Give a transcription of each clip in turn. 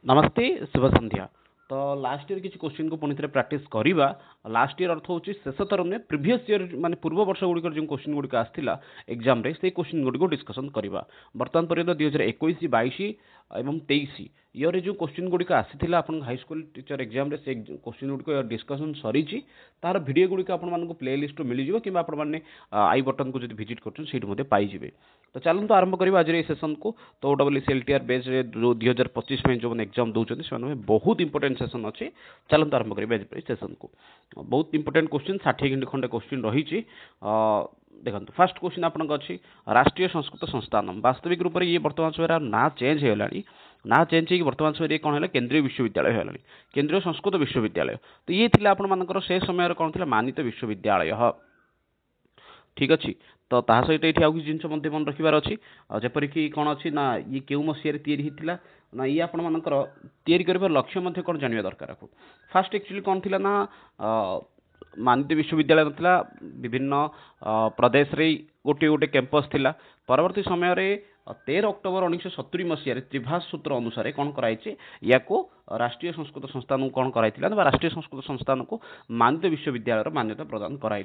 नमस्ते शुभ संध्या। तो last year किसी क्वेश्चन को पुणी थे प्रैक्टिस करवा। लास्ट ईयर अर्थ हूँ शेष थर नुहे प्रिवियस ईयर माने पूर्व वर्ष गुड़िक जो क्वेश्चन गुड़िक आसाला एग्जाम से क्वेश्चन गुड़िक डिस्कसन करवा। बर्तमान पर्यटन 2021 22 एवं 23 ईयर जो क्वेश्चन गुड़िक आसाला आप हाईस्कल टीचर एग्जाम से क्वेश्चन गुड़िक डिस्कसन सरी तार भिडियो गुड़िक आपको प्ले लिस्ट मिल जाए कि आपने आई बटन को जो भिजिट कर पाइबे। तो चलते आरंभ करवा आज ये सेशन को। तो OSSELTR बेस जो 2025 में जो एग्जाम दौरान से बहुत इंपोर्टेंट सेशन अच्छे। चलते आरंभ करवा आज सेशन को। बहुत इंपोर्टेंट क्वेश्चन 60 खंडे क्वेश्चन रही। देखो फास्ट क्वेश्चन आपन अच्छी राष्ट्रीय संस्कृत संस्थान वास्तविक रूप से ये वर्तमान समय ना चेंज होगा। ना चेंज हो वर्तमान समय कौन है केंद्रीय विश्वविद्यालय होगा केंद्रीय संस्कृत विश्वविद्यालय। तो ये आपर से समय कौन था मानित विश्वविद्यालय। ठीक अच्छे। तो ता सहित ये आउ कि जिन मन रखार अच्छी जपरिक कौन अच्छी ना ये क्यों मसीह या ना ये आपर या लक्ष्य कौन जानवा दरकार। फास्ट एक्चुअली कौन थी ना मानित विश्वविद्यालय ना विभिन्न प्रदेश रे गोटे गोटे कैंपस थिला। परवर्ती समय रे 13 अक्टोबर 1970 मसीह त्रिभाष सूत्र अनुसार कौन कराई या राष्ट्रीय संस्कृत संस्थान को कौन कराई राष्ट्रीय संस्कृत संस्थान को मानित विश्वविद्यालय मान्यता प्रदान कराई।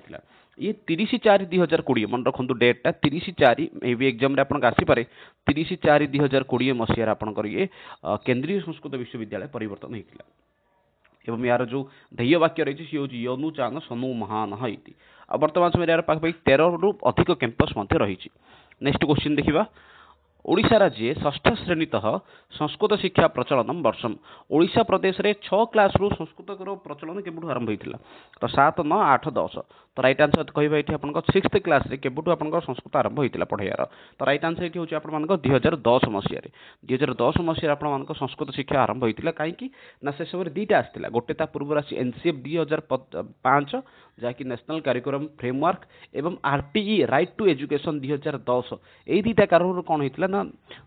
ये 30/4/2020 मन रखु डेटा 30/4 मे भी एग्जाम आसीपे 30/4/2020 मसीह आपंकर ये केंद्रीय संस्कृत विश्वविद्यालय परिवर्तन होता। एवं यार जो ध्येय वाक्य रही सी हूँ यनु चान सनु महान इति। वर्तमान समय यार पाखा 13 रु अधिक कैंपस रही। नेक्स्ट क्वेश्चन देखा ओडिशा राज्य षष्ठ श्रेणी संस्कृत शिक्षा प्रचलन वर्षम ओडिशा प्रदेश रे 6 क्लास रु संस्कृत प्रचलन केबुठु आरंभ होता। तो 7 9 8 10 तो राइट आंसर कहवा ये आप 6th क्लास रे केबुठु आप संस्कृत आरंभ होता पढ़ाइयार। तो राइट आंसर ये हूँ आप 2010 मसीह 2010 मसीह आप संस्कृत शिक्षा आरंभ होता। कहीं ना से समय दुईटा आसाला गोटे पूर्व आसी NCF 2005 जहाँकि नेशनल करिकुलम फ्रेमवर्क एवं RTE राइट टू एजुकेशन 2010 यही दुईटा कारण कौन होता ना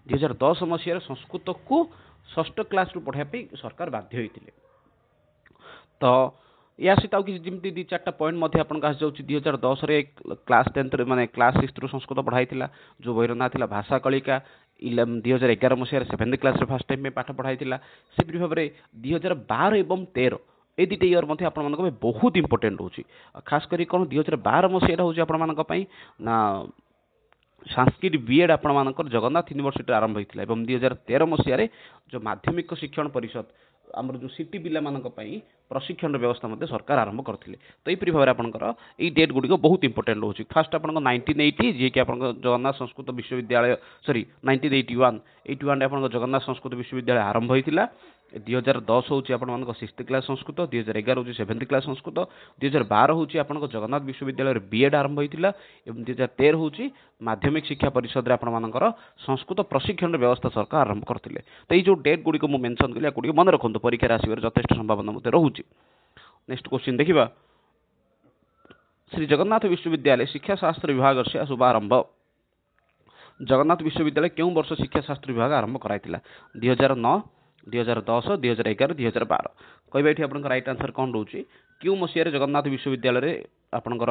2010 मसीह संस्कृत को षष्ठ क्लास रु पढ़ाई सरकार बाध्य होते। तो या सहित जमी दी चार्टा पॉइंट आपको 2010 क्लास 10 माने क्लास 6 रु संस्कृत पढ़ाई जो बहिर ना था भाषा कलिका 2011 मसीह 7th क्लास फास्ट टाइम में पाठ पढ़ाई से भाव में 2012 एवं 13 ये दुईट इयर आप बहुत इंपोर्टेंट हो खास कर कौन 2012 मसीहा हूँ आप संस्कृत बीएड आपर जगन्नाथ यूनिवर्सिटी आरंभ होता है। 2013 मसीह जो माध्यमिक शिक्षण परिषद आमर जो सिटी पिला प्रशिक्षण व्यवस्था सरकार आरंभ करते। तो यही भाव में आपंकर ये डेट गुड़िक बहुत इंपोर्टेंट हो फास्ट आप 1980 जी कि जगन्नाथ संस्कृत विश्वविद्यालय सॉरी 1981 आप जगन्नाथ संस्कृत विश्वविद्यालय आरंभ होता। 2010 हूँ आप 6th क्लास संस्कृत 2011 हूँ 7th क्लास संस्कृत 2012 हूँ आप जगन्नाथ विश्वविद्यालय बीएड आरंभ होता। 2013 हूँ माध्यमिक शिक्षा परिषद आपर संस्कृत प्रशिक्षण व्यवस्था सरकार आरंभ करते। तो ये जो डेट गुड़िक मुझे मेंशन कली गुड़ी मन रखु परीक्षा आसवर यथेष संभावना रोचे। नेक्स्ट क्वेश्चन देखा श्री जगन्नाथ विश्वविद्यालय शिक्षा शास्त्र विभाग से शुभारंभ जगन्नाथ विश्वविद्यालय क्यों वर्ष शिक्षा शास्त्र विभाग आरंभ कराई 2009 2010 2011 2012 कहवा ये आप राइट आंसर कौन रोचे क्यों मसीह जगन्नाथ विश्वविद्यालय आपंकर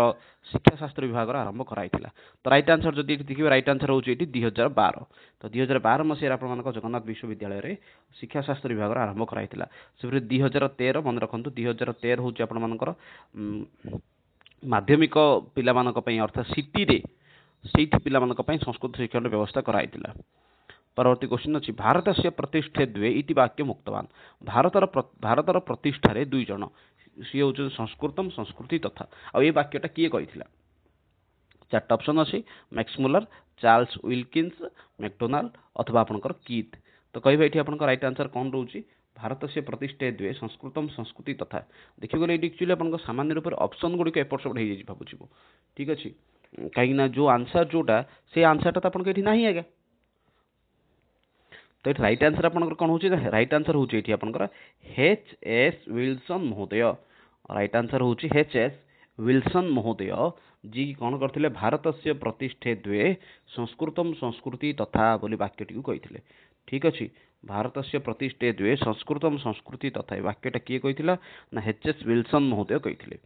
शिक्षा शास्त्र विभाग आरंभ कराई। तो राइट आंसर जब देखिए राइट आंसर हूँ ये 2012। तो 2012 मसीह आप जगन्नाथ विश्वविद्यालय शिक्षा शास्त्र विभाग आरंभ कराई से 2013 मन रखु 2013 हूँ आपर माध्यमिक पिला अर्थात सिटी रे पिला संस्कृत शिक्षण व्यवस्था कराई। परवर्ती क्वेश्चन अच्छी भारत से प्रतिष्ठे द्वे इति वाक्य मुक्तवान भारतर प्रतिष्ठार दुई जन सी हूँ संस्कृतम संस्कृति तथा आ ये वाक्यटा किए कही। चार्ट ऑप्शन अच्छी मैक्समुलर चार्ल्स विल्किंस मैकडोनाल्ड अथवा आपंकर कीथ। तो कहवा ये आप राइट आंसर कौन रोचे भारत से प्रतिष्ठे द्वे संस्कृतम संस्कृति तथा देखिए गले एक्चुअली आप सामान्य रूप से ऑप्शन गुड़िक एपट सेपट हो भावुँ। ठीक अच्छे कहीं जो आंसर जोटा से आंसरटा तो आपको ये ना आज्ञा। तो ये राइट आंसर आपंकर कौन हो राइट आंसर हूँ ये आपंकर HS विल्सन महोदय। राइट आंसर हूँ HS विल्सन महोदय जी कौन करते भारत से प्रतिष्ठे द्वे संस्कृतम संस्कृति तथा बोली वाक्यटी कही। ठीक अच्छे भारत से प्रतिष्ठे द्वे संस्कृतम संस्कृति तथा वाक्यटा किए कही ना HS विल्सन महोदय कही।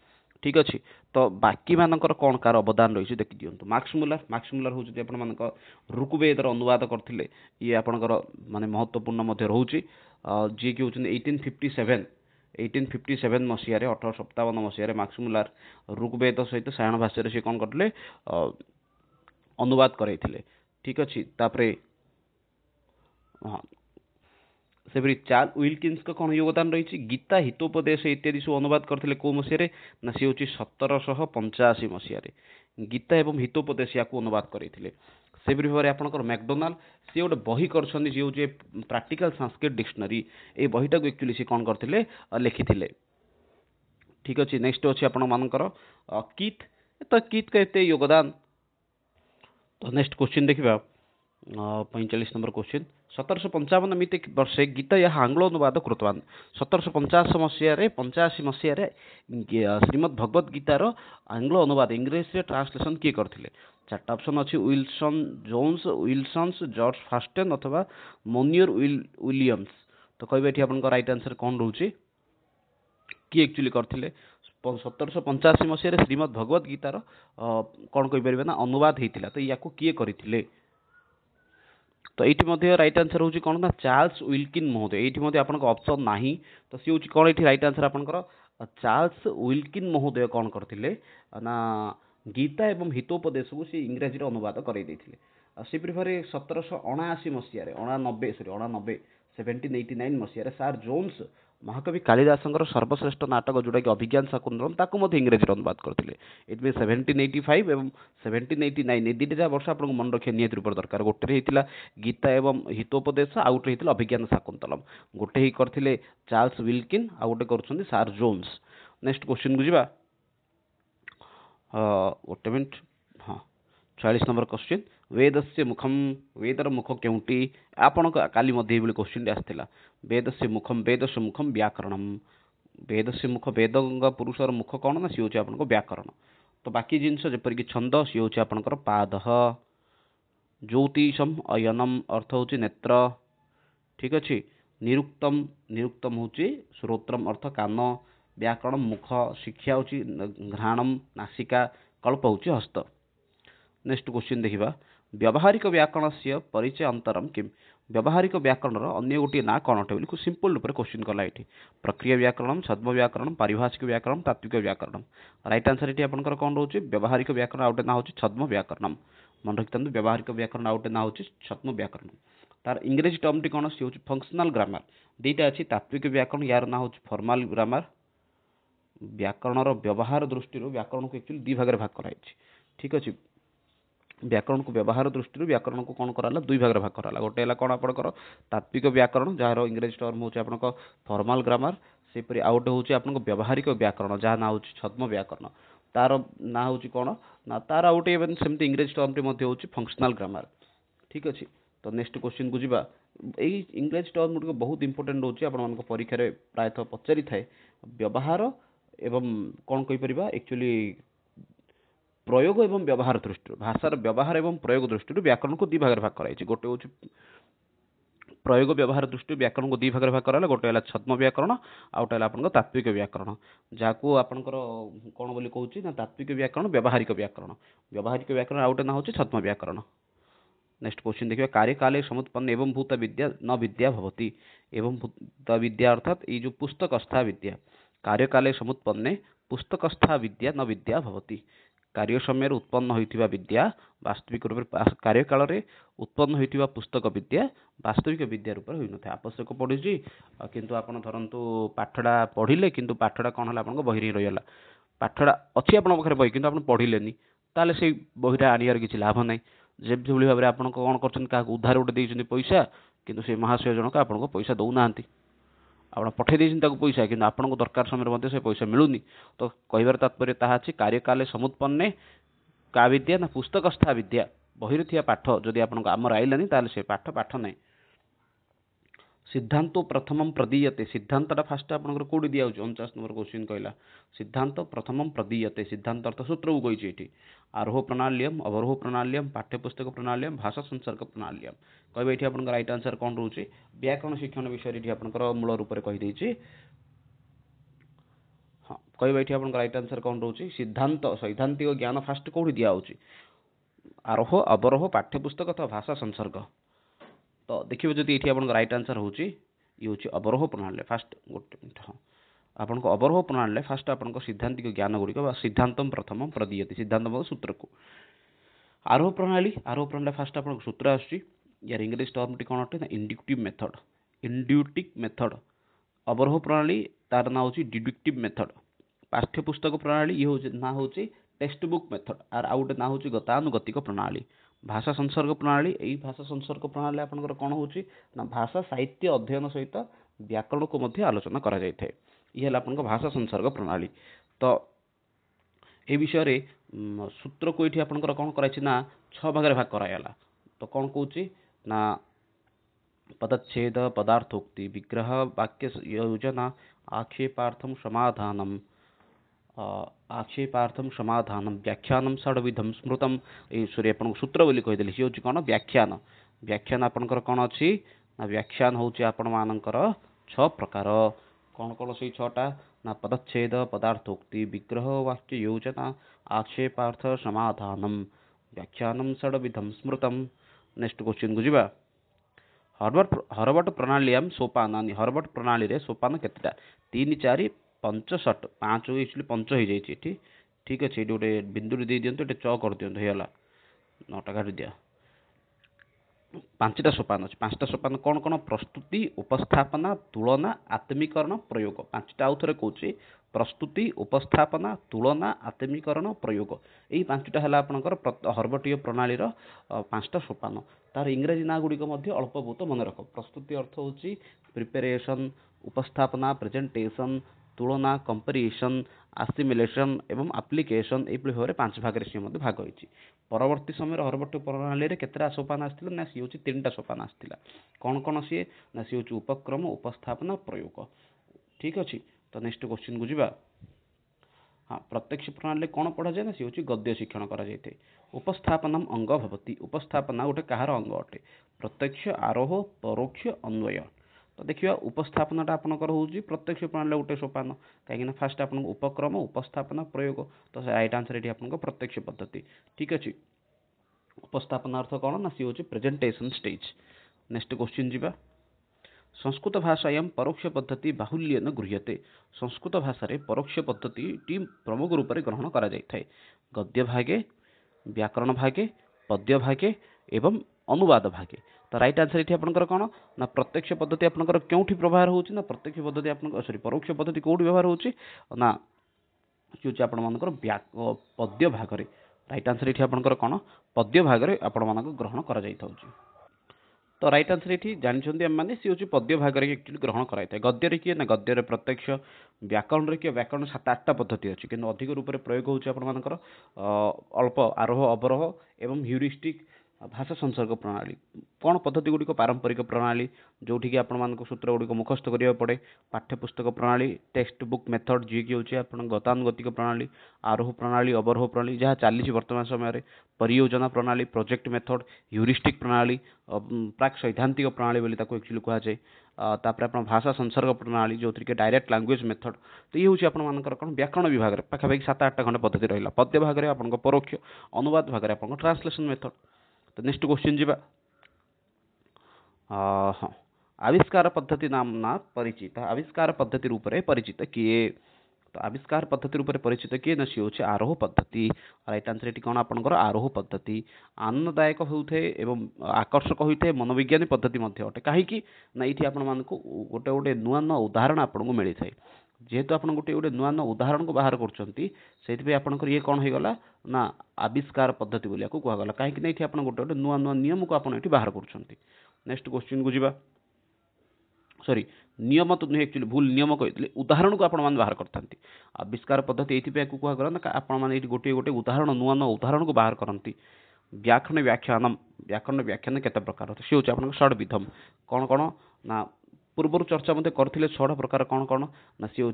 ठीक अच्छे। तो बाकी मानकर कौन कार अवदान रही देखी दिंतु मार्क्स मुलर हूँ आप ऋग्वेदर अनुवाद करते ये आपंकर माने महत्वपूर्ण रोचे जी कि होती 1857 मसीह 1857 मसीह मार्क्स मुलर ऋग्वेद सहित सायण भाषा सी कौन करते अनुवाद कराइथिले ठीक अच्छे। तापरे हाँ सेपरी चार्ल विल्किंस का कौन योगदान रही गीता हितोपदेश इत्यादि सब अनुवाद करते कौ मसीह ना सी हूँ 1785 मसीह गीता एवं हितोपदेश या अनुवाद करते सेपरी भाव में आपंकर मैकडोनाल्ड सी गोटे बही कर प्राक्टिकल संस्कृत डिक्शनरी ये बहीटा को एक्चुअली सी कौन करते लिखी ठीक अच्छे। नेक्स्ट अच्छे आपर कीथ तो कीथ का एत योगदान तो नेक्स्ट क्वेश्चन देखा 45 नंबर क्वेश्चन 1755 वर्षे गीता यह आंग्ल अनुवाद कृतवान 1785 मसीह श्रीमद भगवद गीतार आंग्ल अनुवाद इंग्लीश ट्रांसलेशन किए करते चार्टा ऑप्शन अच्छी विल्सन जोन्स विल्सन्स जॉर्ज फास्टेन अथवा मोनियर विलियम्स तो कहबे ये आपन राइट आंसर कौन रोचे किए एक्चुअली करते 1785 मसीह श्रीमद भगवद गीतार कौन कहीपर ना अनुवाद होता तो या किए करते तो ये राइट आंसर हूँ कौन ना चार्ल्स विल्किन महोदय ये आपन ऑप्शन ना तो सी हूँ कौन ये राइट आंसर आपंकर चार्ल्स विल्किन महोदय कौन करते ना गीता एवं हितोपदेश को सी इंग्राजी अनुवाद करते सेपरी भाव 1779 मसीह 89 1789 मसीह सार जोन्स महाकवि कालिदास सर्वश्रेष्ठ नाटक जोटा कि अभिज्ञान शाकुंतलम ताकू इंग्राजी अनुवाद करते इट मीन 1785 एवं 1789 ये दुटा वर्ष आपको मन रखिए निहत रूप दरकार गोटे होता गीता एवं हितोपदेश आउ गोटे होता अभिज्ञान शाकुंतलम गोटे ही करते चार्ल्स विल्किन आउ गोटे कर सार जोन्स। नेक्स्ट क्वेश्चन को जीवा गोटे मिनट हाँ 46 नंबर क्वेश्चन वेदस्य मुखम वेदर मुख केउटी आपण काली क्वेश्चन आसाला वेदस्य मुखम व्याकरणम वेदस्य मुख वेद पुरुषर मुख कौन ना सी हूँ आपको व्याकरण तो बाकी जिनस जपरिक छंद सी हूँ आपंकर पाद ज्योतिषम अयनम अर्थ हूँ नेत्र ठीक अच्छे निरुक्तम निरुक्तम हूँ श्रोत्रम अर्थ कान व्याकरण मुख शिक्षा हूँ घ्राणम नासिका कल्प हूँ हस्त। नेक्स्ट क्वेश्चन देखा व्यावहारिक व्याकरण से परिचय अंतरम किम व्यावहारिक व्याकरण अन्य गोटे ना कौन अटे बोली सिंपल रूप क्वेश्चन कला ये प्रक्रिया व्याकरण छद्म व्याकरण पारिभाषिक व्याकरण तात्विक व्याकरण राइट आंसर ये आपंकर कौन रोचे व्यावहारिक व्याकरण आउटे ना हूँ छद्म व्याकरण मन रखि व्यावहारिक व्याकरण आउटे ना हूँ छद्म व्याकरण तार इंग्रेजी टर्म टी कौन सी हूँ फंक्शनल ग्रामर दुईटा अच्छी तात्विक व्याकरण यार ना हूँ फॉर्मल ग्रामर व्याकरण व्यवहार दृष्टि व्याकरण को एक्चुअली दी भाग में भाग कराई ठीक अच्छे व्याकरण को व्यवहार दृष्टि व्याकरण को कौन कराला दुई भाग में भाग कराला गोटे है कौन आपंकर तात्विक व्याकरण जार इंग्रेजी टर्म हूँ आप फॉर्मल ग्रामर सेपरी आउ गोटे हूँ आप व्यवहारिक व्याकरण जहाँ ना हूँ छद्म व्याकरण तार ना हूँ कौन ना तार आउ गोटे सेमती इंग्रेजी टर्म टी हूँ फंक्शनल ग्रामर ठीक अच्छे। तो नेक्स्ट क्वेश्चन को जीवा यही इंग्रेजी टर्म गुड़ बहुत इंपोर्टेंट रोचे आप परीक्षा प्रायतः पचारि थाए व्यवहार एवं कौन कहीपर एक्चुअली प्रयोग एवं व्यवहार दृष्टि भाषार व्यवहार एवं प्रयोग दृष्टि व्याकरण को दी भाग में भाग कराई गोटे हूँ प्रयोग व्यवहार दृष्टि व्याकरण को दी भाग में भाग कराला गोटे है छद्म व्याकरण आउ गोटे है तात्विक व्याकरण जहाँ आपंकर कौन बोली कहूँ ना तात्विक व्याकरण व्यवहारिक व्याकरण आउ गोटे ना हूँ छद्म व्याकरण। नेक्स्ट क्वेश्चन देखिए कार्यकाले समुत्पन्न एवं भूत विद्या न विद्या भवति एवं भूत विद्या अर्थात ये जो पुस्तकस्था विद्या कार्यकाले समुत्पन्ने पुस्तकस्था विद्या न विद्या भवति कार्य समय उत्पन्न होइथिबा विद्या वास्तविक रूप कार्यकाल में उत्पन्न होइथिबा पुस्तक विद्या वास्तविक विद्या रूप होई नथा आवश्यक पड़ी किंतु आपण धरंतु पाठड़ा पढ़िले किंतु पाठड़ा कौन है आपन बही रही है पाठड़ा अच्छी आप बही किंतु आप पढ़िलेनी ताले से बहीटा आनियार किसी लाभ ना जब भाव में आप कौन कर उधार गोटे देते पैसा किंतु से महाशय जनक आपको पैसा दौना आप पठे पैसा कि आपको दरकार समय से पैसा मिलूनी तो कहबार तात्पर्य ताहा अछि कार्यकाले समुत्पन्ने का विद्या ना पुस्तकस्था विद्या बही थी पाठ जदि आपको आमर आइलानी ताले से पाठ पाठ ना सिद्धांत प्रथम प्रदीयते सिद्धांतटा फास्ट आपंकर कौटी दिया 49 नंबर क्वेश्चन कहला सिद्धांत प्रथम प्रदीयते सिद्धांत अर्थ सूत्र को कही ये आरोह प्रणाल्यम अवरोह प्रणाल्यम पाठ्यपुस्तक प्रणाल्यम भाषा संसर्ग प्रणाल्यम कहबे ये आपंकर राइट आंसर कौन रोचे व्याकरण शिक्षण विषय ये आपंकर मूल रूप से कहीदे हाँ कहवा ये आप रईट आंसर कौन रोचे सिद्धांत सैद्धांतिक ज्ञान फास्ट कौटी दिखाई आरोह अवरोह पाठ्यपुस्तक अथवा भाषा संसर्ग तो देखिए जब ये आप रईट आंसर हूँ ये हूँ अवरोह प्रणाली फास्ट गोटे मिनट हाँ आपको अवरोह प्रणाली फास्ट आप सिद्धांतिक ज्ञान गुड़िक सिद्धांत प्रथम प्रदीयते सिद्धांत सूत्र को आरोह प्रणाली फास्ट आप सूत्र आसूँ यार इंग्लिश टर्म टी कौन अटे ना इंड्यूटिव मेथड अवरोह प्रणाली तार ना हूँ डिडक्टिव मेथड पाठ्यपुस्तक प्रणाली ये हूँ ना हूँ टेक्स्ट बुक मेथड आर आउ गोटे ना हूँ गतानुगतिक प्रणाली भाषा संसर्ग प्रणाली यही भाषा संसर्ग प्रणाली आपंकर कौन हो भाषा साहित्य अध्ययन सहित व्याकरण को मध्य आलोचना करा जाय थे ये भाषा संसर्ग प्रणाली तो ए विषय रे सूत्र को ये आपंकर कौन कराई ना 6 भाग भाग कराला तो कौन कौची ना पदच्छेद पदार्थोक्ति विग्रह वाक्य योजना आक्षेपार्थम समाधानम आक्षेपार्थम समाधानम व्याख्यानम षड्विधम स्मृतम सॉरी आपन सूत्र बोली कहिदेली सी होची कोन व्याख्यान व्याख्यान आपनकर कोन अछि ना व्याख्यान होची आपन मानकर 6 प्रकार कोन कोन से 6टा ना पदच्छेद पदार्थोक्ति विग्रह वाक्य योजना आक्षेपार्थ समाधानम व्याख्यानम षड्विधम स्मृतम नेक्स्ट क्वेश्चन को जिबा हरवट प्रणालीयाम सोपानानि हरवट प्रणाली रे सोपान केतेटा 3 4 5 7 5 एक्चुअली 5 हो जाइए ठीक अच्छे ये गोटे बिंदु दे दिंतु ये च कर दिंतु होगा 9टा काटी दिया 5टा सोपान अच्छे 5टा सोपान कौन कौन प्रस्तुति उपस्थापना तुलना आत्मीकरण प्रयोग 5टा आउ थे कौचे प्रस्तुति उपस्थापना तुलना आत्मीकरण प्रयोग यही 5टा है आपंकर हर्बटीय प्रणाली 5टा सोपान तार इंग्राजी ना गुड़िक अल्प बहुत मन रख प्रस्तुति अर्थ हूँ प्रिपेरेसन उपस्थापना प्रेजेंटेशन तुलना कंपेरिजन आसिमिलेशन एवं एप्लिकेशन ये भाव में 5 भाग सी भाग होती परवर्ती समय हरबट प्रणाली में केतटा सोपान आसाला ना सी हूँ 3टा सोपान आसाला कौन कौन सी ना सी हूँ उपक्रम उपस्थापना प्रयोग ठीक अच्छे तो नेक्स्ट क्वेश्चन को जीवा हाँ प्रत्यक्ष प्रणाली कौन पढ़ा जाए ना सी हूँ गद्य शिक्षण कराई उपस्थापनम अंग भवती उपस्थापना गोटे कहार अंग अटे प्रत्यक्ष आरोह परोक्ष अन्वय तो देखिए उपस्थापनाटा आपंकर हूँ प्रत्यक्ष प्रणाली गोटे सोपान कहीं फास्ट आप उपक्रम उपस्थापना प्रयोग तो राइट आंसर ये आप प्रत्यक्ष पद्धति ठीक अच्छे उपस्थापना अर्थ कौन ना सी हूँ प्रेजेंटेशन स्टेज नेक्स्ट क्वेश्चन जीवा संस्कृत भाषायां परोक्ष पद्धति बाहुल्यन गृह्यते संस्कृत भाषा रे परोक्ष पद्धति टी प्रमुख रूप से ग्रहण करा जाय थाए गद्य भागे व्याकरण भागे पद्य भागे एवं अनुवाद भागे तो राइट आंसर ये आपंकर कौन ना प्रत्यक्ष पद्धति आपंकर क्योंठी व्यवहार होची ना प्रत्यक्ष पद्धति आप सॉरी परोक्ष पद्धति कौटी व्यवहार होची ना कि आपण मानकर पद्य भाग रे राइट आंसर ये आपंकर कौन पद्य भाग रे आपण मानक ग्रहण करा जाय थाउची तो राइट आंसर ये जानते आम मैंने सी हूँ पद्य भाग में एक्चुअली ग्रहण कराई गद्य किए ना गद्य प्रत्यक्ष व्याकरण किए व्याकरण 7-8टा पद्धति अच्छी कि अधिक रूप से प्रयोग होकर अल्प आरोह अवरोह एवं ह्यूरिस्टिक भाषा संसर्ग प्रणाली कौन पद्धति गुड़िक पारंपरिक प्रणाली जोठिक आपण सूत्र गुड़िक मुखस्त करा पड़े पाठ्यपुस्तक प्रणाली टेक्स्ट बुक मेथड जी कि हूँ गतानुगतिक प्रणाली आरोह प्रणाली अवरोह प्रणाली जहाँ चली वर्तमान समय परियोजना प्रणाली प्रोजेक्ट मेथड ह्यूरिस्टिक प्रणाली प्राक सैद्धांतिक प्रणाली बोली एक्चुअली कहुए तापर आप भाषा संसर्ग प्रणाली जो थी डायरेक्ट लैंग्वेज मेथड तो ये हूँ आपर कौन व्याकरण विभाग में पाखापाखि 7-8टा खंड पद्धति रहा पद्य भाग में आप परोक्ष अनुवाद भाग में आप ट्रांसलेशन मेथड तो नेक्स्ट क्वेश्चन जीवा हाँ आविष्कार पद्धति नामना परिचित आविष्कार पद्धति रूप में परिचित किए तो आविष्कार पद्धति रूप में परिचित किए ना सी हूँ आरोह पद्धति राइट आंसर ये कौन आपंकर आरोह पद्धति आनंददायक होते एवं आकर्षक होते हैं मनोविज्ञानी पद्धति अटे कहीं ना ये आपण मानक गोटे गोटे नुआ नुआ उदाहरण आपको मिली थाए जेहेतु आप गोटे गोटे नुआ नुआ उदाहरण को बाहर कर आपंकर ये कौन हो गला ना आविष्कार पद्धति बोलिया कहगला कहीं ये आप गोटे गोटे नुआ नुआ नियम को आप बाहर कर नेक्स्ट क्वेश्चन को जीवा सॉरी नियम तो नुहे एक्चुअली भूल नियम कही उदाहरण को आपण बाहर करते आविष्कार पद्धति ये कहगला ना आपण गोटे गोटे उदाहरण नुआ नुआ उदाहरण को बाहर करती व्याकरण व्याख्यान केते प्रकार सी हूँ आप षड्विधम कौन कौन ना पूर्व चर्चा मध्य करते 6टा प्रकार कौन कौन ना सी हूँ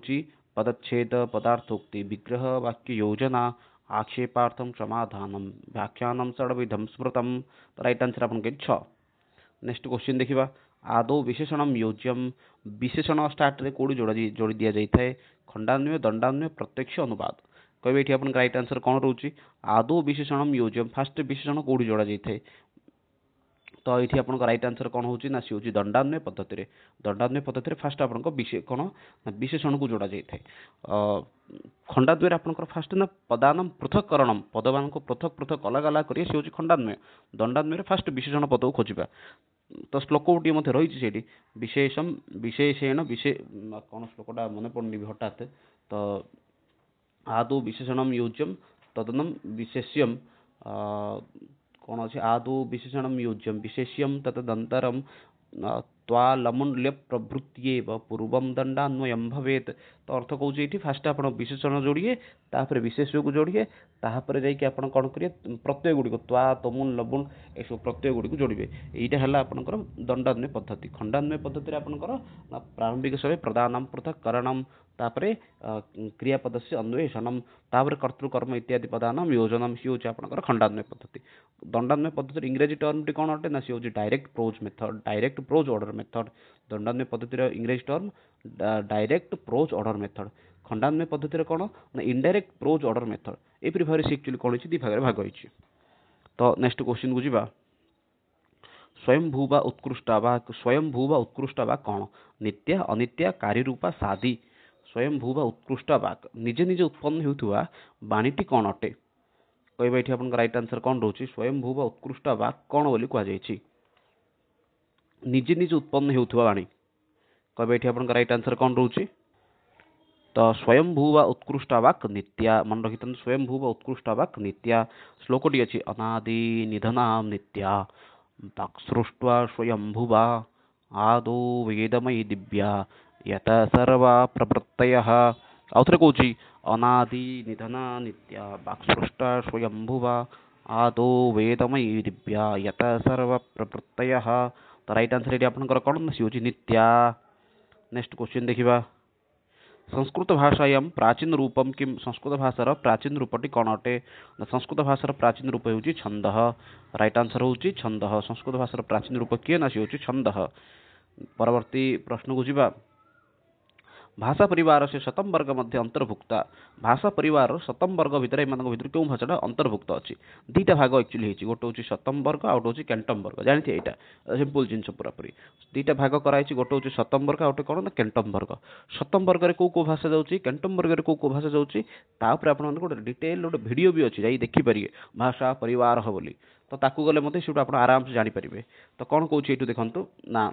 पदच्छेद पदार्थोक्ति विग्रह वाक्य योजना आक्षेपार्थम समाधानम व्याख्यानम षड्विधम स्मृतम तो राइट आंसर आप 6 नेक्स्ट क्वेश्चन देखा आदौ विशेषणम योज्यम विशेषण स्टार्ट रे कोडी जोड़ी दिया जाई थाए खंडान्वय दंडान्वय प्रत्यक्ष अनुवाद कहबे एठी आपन राइट आंसर कोन रहउची आदौ विशेषणम योज्यम फास्ट विशेषण कोडी जोड़ा जाई थाए तो ये आपन राइट आंसर कौन होची ना सी होची दंडान्वय पद्धति रे फास्ट आपन को विशेषण को जोड़ा जाई थाए खंडान्वय आपन फास्ट ना पदानम पृथक्करणम पदवान को पृथक पृथक अलग अलग करिए सी होची खंडान्वय दंडान्वय रे फास्ट विशेषण पद को खोजिबा तो श्लोक गोटे मध्य रही सेठी विशेषम विशेषेण कौन श्लोकटा मन पड़नी हठात तो आदौ विशेषणम योज्यम तदनम विशेष्यम कौन अच्छे आदौ विशेषणम योज्यम विशेष्यम तदनंतरम त्वालमुल्य प्रभृत्येव पूर्वम दंडान्वयम भवेत तो अर्थ कौन ये फास्ट आप विशेषण जोड़िए तापर विशेष्य को जोड़िए तापर जाइए आप कौन करेंगे प्रत्यय गुड़िक त्वा तमुन लबुन ये सब प्रत्यय गुड़िक जोड़े यहाँ है आपंकर दंडान्वय पद्धति खंडान्वय पद्धति आपंकर प्रारंभिक समय प्रदानम पृथक करणम तापरे क्रियापद से अन्वेषणम तापर कर्तृकर्म इत्यादि पदानाम योजनम सी हूँ आपंकर खंडान्वय पद्धति दंडान्वय पद्धति इंग्रेजी टर्म टी कौन अटे ना सी हूँ direct prose method direct prose order method दंडान्वय पद्धति इंग्रेजी term direct prose order method खंडान्वय पद्धति कौन ना इनडायरेक्ट प्रोज ऑर्डर मेथड एपरी भाव से एक्चुअली कौन दी भाग भाग होती तो नेक्स्ट क्वेश्चन को जीवा स्वयंभू वा उत्कृष्ट वा कौन नित्य अनित्य कार्यरूपा सादी स्वयंभू वा उत्कृष्ट वाक निजे निजे उत्पन्न होउथुवा बाणीटी कौन अटे कहबा एठी आपन राइट आंसर कौन रहउची स्वयंभू वा उत्कृष्ट वाक कौन बोली कहा जायछि निजे निजे उत्पन्न होउथुवा बाणी कहबा एठी आपन राइट आंसर कौन रहउची तो स्वयंभू वा उत्कृष्ट वाक नित्या मन रखितन स्वयंभू वा उत्कृष्ट वाक नित्या श्लोकटी अछि अनादि निधनाम नित्या वाक् सृष्ट्वा स्वयंभुवा आदौ वेदमयी दिव्या यत सर्वा प्रवृत्तयः आउथरे कहूची अनादि निधना नित्या वाक् सृष्टा स्वयंभुवा आदौ वेदमयी दिव्या यत सर्व प्रवृत्तयः तो राइट आंसर ये आपनकर कोन सी होची नित्या नेक्स्ट क्वेश्चन देखिबा संस्कृत भाषायां प्राचीन रूपम किम संस्कृत भाषार प्राचीन रूपटी कौन अटे संस्कृत भाषार प्राचीन रूप होची छंदः राइट आंसर होची छंदः संस्कृत भाषार प्राचीन रूप किए ना सी होची छंदः परवर्ती प्रश्न को जीवा भाषा परिवार से शतम वर्ग मध्य अंतर्भुक्ता भाषा परिवार शतम वर्ग भितर एमानक भितर क्यों भाषाटा अंतर्भुक्त अछि दीटा भाग एक्चुअली होची गोटे होची शतम वर्ग आउट होची कैंटम वर्ग जानथि एटा सिंपल जिंस पूरा पूरी दीटा भाग कराइछि गोटे होची शतम वर्ग आउट कोन ना कैंटम वर्ग शतम वर्ग रे को भाषा जाउची कैंटम वर्ग रे को भाषा जाउची ता ऊपर आपन गोटे डिटेल गोटे वीडियो भी अछि जाई देखि परिए भाषा परिवार हो बोली तो ताकू गले मते सेटू आपन आराम से जानि परिबे तो कोन कहूची एटू देखंतु ना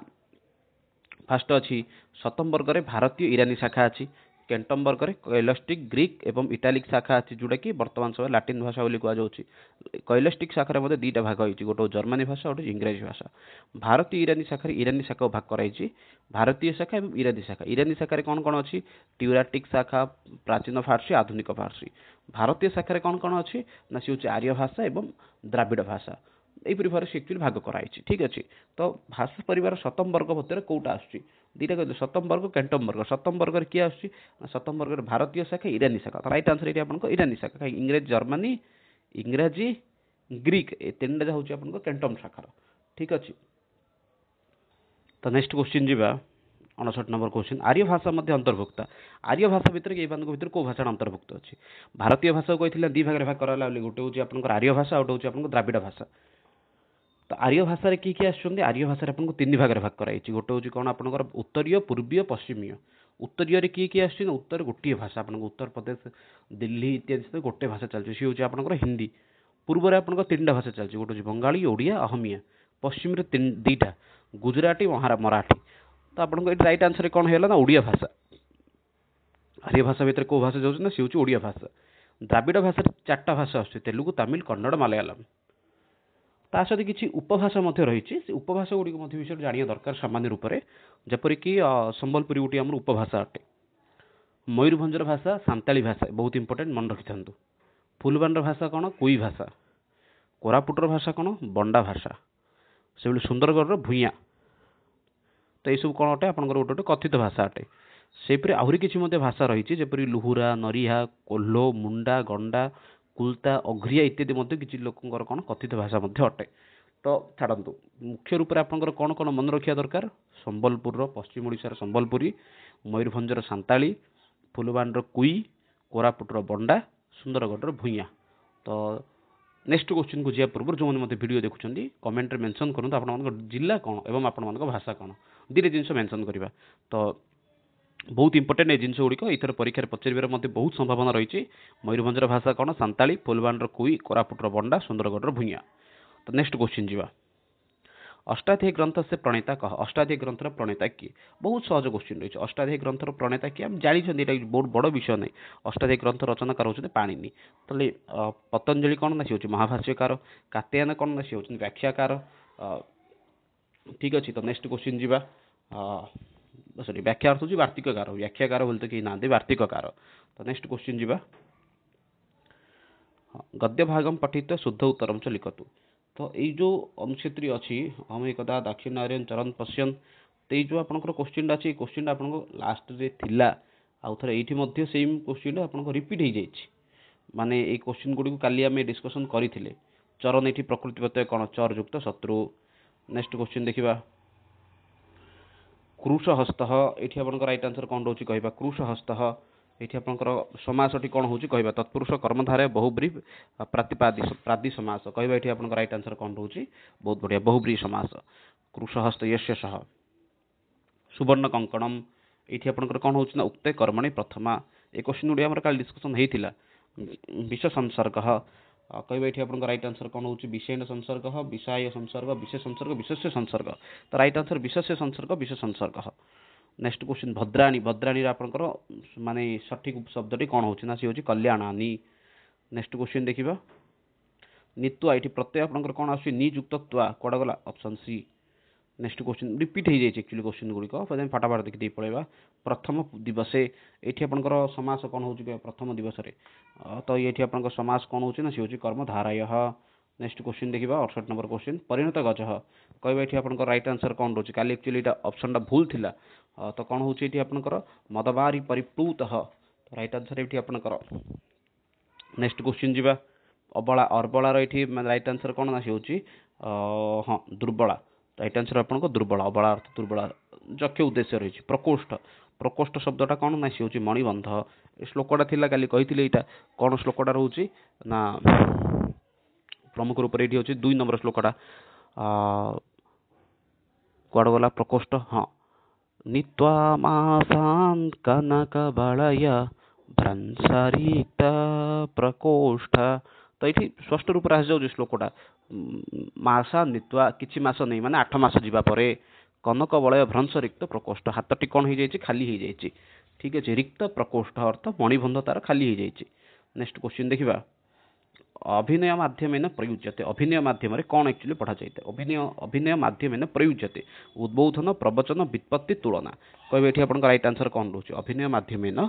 फास्ट अच्छी शतम वर्ग में भारतीय ईरानी शाखा अच्छी कैंटम वर्ग में कैलस्टिक ग्रीक एवं इटालिक शाखा अच्छी जोटा कि वर्तमान समय लाटिन भाषा बोली कहुच्छी कैलस्टिक शाखा मध्य दुईटा भाग होती गोटे जर्मनी भाषा गोटे इंग्रेजी भाषा भारतीय ईरानी शाखा भाग कराई भारतीय शाखा और ईरानी शाखा कौन कौन अच्छी ट्यूराटिक शाखा प्राचीन फारसी आधुनिक फारसी भारतीय शाखा कौन कौन अच्छी ना सी हूँ आर्य भाषा और द्राविड़ भाषा यहीपरि भाव से एक्चुअली भाग कराई ठीक अच्छे तो भाषा परिवार शतम वर्ग भितर कौटा आसुची दुईटा कहते शतम वर्ग कैंटम वर्ग किए आसुची शतम वर्ग भारतीय शाखा ईरानी शाखा तो राइट आंसर ये आपको ईरानी शाखा कहीं इंग्रेज जर्मनी इंग्राजी ग्रीक ए तीन टा हूँ आपको कैंटम शाखार ठीक अच्छे तो नेक्स्ट क्वेश्चन जीवा 59 नंबर क्वेश्चन आर्य भाषा मध्य अंतर्भुक्त आर्य भाषा भितर को भाषा अंतर्भुक्त अच्छी भारतीय भाषा को दी भाग भाग कराला गोटे हूँ आप आर्य भाषा गोटे हूँ द्राविड़ भाषा तो आर्य भाषा रे किए आसुचंदी आर्य भाषा आपको तीन भाग भाग कराई गोटे हूँ कौन आपंकर उत्तरीय पूर्वीय पश्चिमीय उत्तरीय रे किए आसुच्ची उत्तर गोटे भाषा आप उत्तर प्रदेश दिल्ली इत्यादि सहित गोटे भाषा चलती सी हूँ आपंकर हिंदी पूर्व में आपंकर तीन भाषा चलती गोटे बंगाली ओडिया अहमिया पश्चिम दुईटा गुजराती मराठी तो आपको ये राइट आंसर कौन है ना ओडिया भाषा आर्य भाषा भितर कौ भाषा जाऊँ ना सी हूँ ओडिया भाषा द्राविड़ भाषा चार्टा भाषा आसुच्ची तेलुगु तमिल कन्नड़ मलयालम ता सहित किसी उपभाषा रही उपभाषा गुड़िक विषय जाना दरकार सामान्य रूप से जपरिक संबलपुरी गोटे आम उपभाषा अटे मयूरभंजर भाषा सांताली भाषा बहुत इंपोर्टेंट मन रखि था फुलबाणीर भाषा कौन कुई भाषा कोरापुटर भाषा कौन बंडा भाषा से सुंदरगढ़ भूया तो यह सब कौन अटे आप गोटे कथित भाषा अटे सेपरि आहरी किसी भाषा रही जपरी लुहुरा नरिहा कोल्हो मुंडा गंडा कुलता अघ्रिया इत्यादि किसी लोकंर कौन कथित भाषा अटे तो छाड़ନ୍ତୁ मुख्य रूप से आपंकर कौन कौन मन रखा दरकार संबलपुर पश्चिम ओडिशार संबलपुरी मयूरभंजर सांताली फुलबाणीर कुई कोरापुटर बंडा सुंदरगढ़ भूइया तो नेक्स्ट क्वेश्चन को जा पूर्व जो मैंने वीडियो देखुं कमेंट मेंशन करूँ आप जिला कौन एवं आपण भाषा कौन दुईटा जिन मेंशन करवा तो बहुत इंपोर्टेंट ये जिन गुड़िक इथर परीक्षा पचार बहुत संभावना रही मयूरभंजर भाषा कौन सांताली फुलबाणीर कुई कोरापुटर बंडा सुंदरगढ़ भूइया तो नेक्स्ट क्वेश्चन जीवा अष्टाध्यायी ग्रंथ से प्रणेता कह अष्टाध्यायी ग्रंथर प्रणेता किए बहुत सहज क्वेश्चन रही है अष्टाध्यायी ग्रंथर प्रणेता किए आम जानी बहुत बड़ विषय नहीं अष्टाध्यायी ग्रंथ रचनाकार होते पाणिनि तेल पतंजलि कौन ना सी हूँ महाभाष्यकार कात्यायन कौन ना सी हूँ व्याख्याकार ठीक अच्छे तो नेक्स्ट क्वेश्चन जीवा सॉरी व्याख्या अर्थ हूँ वार्तिककार व्याख्याकार बोलते कहीं ना वार्तिककार तो नेक्स्ट क्वेश्चन जीवा गद्य भागम पठित शुद्ध उत्तरम च लिखतु तो ये जो अनुच्छेत्री अच्छी हम एकदा दाक्षिणार्यन चरण पश्यन तो ये जो आपंकर क्वेश्चन अच्छी क्वेश्चन आप लास्ट रे थिला आउ थे ये सेम क्वेश्चन आप रिपीट हो जाए माने ये क्वेश्चन गुड़ी काली आम डिस्कसन करते चरण ये प्रकृति प्रत्यय कौन चर युक्त शत्रु नेक्स्ट क्वेश्चन देखा क्रूश हस्त ये आप राइट आंसर कौन रोचे कह क्रूश हस्त ये आपंकर समासटी कौन हो तत्पुरुष कर्मधारय बहुब्री प्रादि समास कहवा ये आप राइट आंसर कौन रोचे बहुत बढ़िया बहुब्री समास क्रूशहस्त यस्य सह सुवर्ण कंकणम ये आपंकर कौन हो उक्ते कर्मणि प्रथमा ये क्वेश्चन गुड़ी आम कल डिस्कसन होता विष संसर्ग कहवा ये आप राइट आंसर कौन हो विषयन संसर्ग विषय संसर्ग विषय संसर्ग विशेष संसर्ग तो राइट आंसर विशेष संसर्ग विशेष संसर्ग नेक्स्ट क्वेश्चन भद्राणी भद्राणी आपंकर माने सठिक शब्दटी कौन होना सी हूँ कल्याणानी नेक्स्ट क्वेश्चन देखा नित्वा ये प्रत्यय आपंकर कौन आस निजुक्तवा कौड़ा गला option C next question repeat हो जाए एक्चुअली क्वेश्चन गुड़िक फटाफट देखिए पड़ेगा प्रथम दिवसे ये आपंकर समास कौन हो प्रथम दिवस तो ये आपंकर समास कौन होना सी हूँ कर्मधारय नेक्स्ट क्वेश्चन देखा 68 नंबर क्वेश्चन परिणत गज कहवा ये आपंकर राइट आंसर कौन रोचे काली एक्चुअली ऑप्शन भूल थिला तो कौन हो आपंकर मदबारी परिप्लुत तो राइट आंसर ये आपंकर नेक्स्ट क्वेश्चन जीवा अबला अर्बलार ये राइट आंसर कौन ना सी हूँ हाँ दुर्बला राइट आंसर आपको दुर्बला अबला अर्थ दुर्बला जक्ष उद्देश्य रही प्रकोष्ठ प्रकोष्ठ शब्दटा कौन ना सी हूँ मणिबंध श्लोकटा थिला काली कही यहाँ कौन श्लोकटा रोचे ना प्रमुख रूप से ये हूँ 2 नंबर श्लोकटा कौड़ गला प्रकोष्ठ हाँ नीत्वा मासान् कनकबलय भ्रंसरिक्ता प्रकोष्ठ तो ये स्पष्ट रूप से आस श्लोकटा मासा नीत्वा किसी मास नहीं माने 8 मास जावापर कनक बलय भ्रंश रिक्त प्रकोष्ठ हाथटी कौन हो जाए खाली हो जाए ठीक अच्छे रिक्त प्रकोष्ठ अर्थ मणिबंध तार खाली हो जाए नेक्स्ट क्वेश्चन देखा अभिनय माध्यमेन प्रयुज्यते अभिनय माध्यम कौन एक्चुअली पढ़ा जाए अभिनय माध्यमेन प्रयुज्यते उद्बोधन प्रवचन व्युत्पत्ति तुलना कहबे ये आपन राइट आंसर कौन रोचे अभिनय माध्यमेन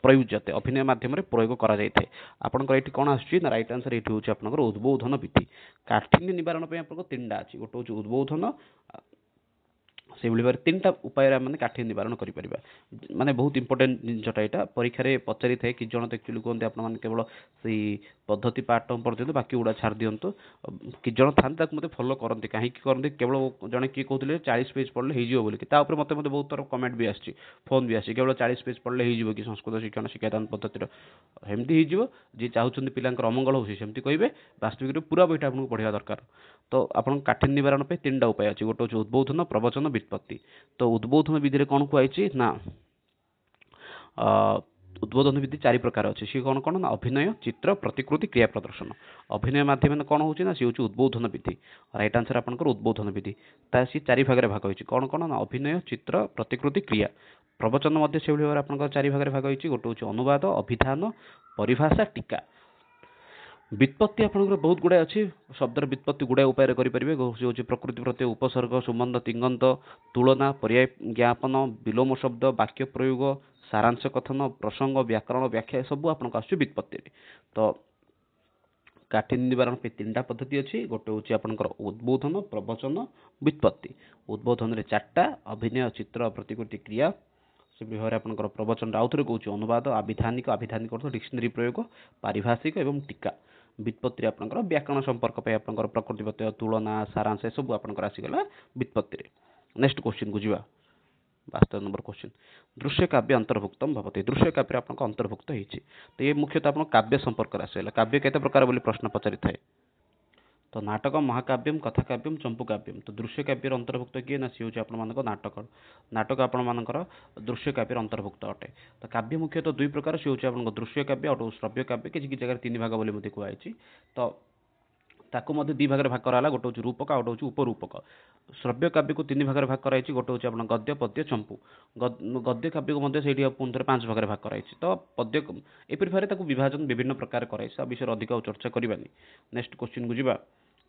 प्रयुज्यते अभिनय माध्यम प्रयोग करा जायते आपनकर एठी कौन आसुची ना राइट आंसर एठी होची आपनकर उद्बोधन विधि काठिन्य निवारण पे आपनकर तीनटा अछि गोटे होची उद्बोधन से भाई 3टा उपाय मैंने काठिन्य निवारण करें माने बहुत इंपोर्टेंट जिनटा यहाँ परीक्षा पचारि थाए कि जन तो एक्चुअली कहते आपने केवल से पद्धति पार्ट पर्यटन बाकी गुड़ा छाड़ दिंतु कि जन था मत फॉलो करते कहीं करते केवल जड़े किए कहते 40 पेज पढ़ले हो बोलिकी मत बहुत थर कमेंट भी आसी फोन भी आसी केवल 40 पेज पढ़ले हो कि संस्कृत शिक्षण शिक्षादान पद्धतिर एमती हो जी चाहते पिलांकर अमंगल हो सेमती कहे वास्तविक पूरा बईटा आपको पढ़ा दरकार तो आप काठिन्य निवारण पे 3टा उपाय अच्छी गोटे हूँ उद्बोधन प्रवचन व्युत्पत्ति तो उद्बोधन विधि कौन कहुई ना उद्बोधन विधि 4 प्रकार अच्छे सी कौन कौन ना अभिनय चित्र प्रतिकृति क्रिया प्रदर्शन अभिनय माध्यम कौन होना सी हूँ उद्बोधन विधि राइट आंसर आपंकर उद्बोधन विधि सी 4 भाग भाग होती कौन कौन ना अभिनय चित्र प्रतिकृति क्रिया प्रवचन से भाव आप 4 भाग भाग होती गोटे हूँ अनुवाद अभिधान परिभाषा टीका व्युत्पत्ति आपंकर बहुत गुड़ाए अच्छी शब्दर व्युत्पत्ति गुड़ाए उपाय करेंगे हूँ प्रकृति प्रत्यय उपसर्ग सुबंध तिंगंत तुलना पर्याय ज्ञापन विलोम शब्द वाक्य प्रयोग सारांश कथन प्रसंग व्याकरण व्याख्या सब आपको आस व्युत्पत्ति तो काठिन्य निवारण पे 3टा पद्धति अच्छी गोटे हूँ आपंकर उद्बोधन प्रवचन व्युत्पत्ति उद्बोधन में 4टा अभिनय चित्र प्रतिकृति क्रिया से भाव आपंकर प्रवचन आउ थे कौन अनुवाद आभिधानिक आभिधानिक अर्थ डिक्शनरी प्रयोग पारिभाषिक एवं टीका व्युत्पत्ति आपनकर व्याकरण संपर्क पे आपनकर प्रकृति प्रत्यय तुलना सारांश ए सब आपनकर आसीगला व्युत्पत्ति रे। नेक्स्ट क्वेश्चन को जीवा 72 नंबर क्वेश्चन दृश्य काव्य अंतर्भुक्तम भवति दृश्य काव्य आपनकर अंतर्भुक्त होईछि तो ये मुख्यतः आपन काव्य संपर्क आसीला काव्य केते प्रकार बोली प्रश्न पचारि थाए तो नाटक महाकाव्यम कथा काव्यम चंपू काव्यम तो दृश्य काव्यर अंतर्भुक्त किए ना सी हूँ आपण मान नाटक नाटक आपण मानकर दृश्य काव्यर अंतर्भुक्त अटे तो काव्य मुख्यतः दुई प्रकार सी हूँ आप दृश्य काव्य और श्रव्य काव्य किसी जगह तीन भाग बोली मते कहई तो ताकू मध्य दी भाग भाग कराला गोटे हूँ रूपक आ गोटे हूँ उपरूपक श्रव्य काव्य को तीन भाग भाग कराई गोटे हूँ आप गद्य पद्य चंपू गद्य काव्य को मध्य से पुणी थे 5 भाग भाग कराई तो पद्य एपरी भाव में विभाजन विभिन्न प्रकार कराई विषय अधिक चर्चा करवानी नेक्स्ट क्वेश्चन को जीवा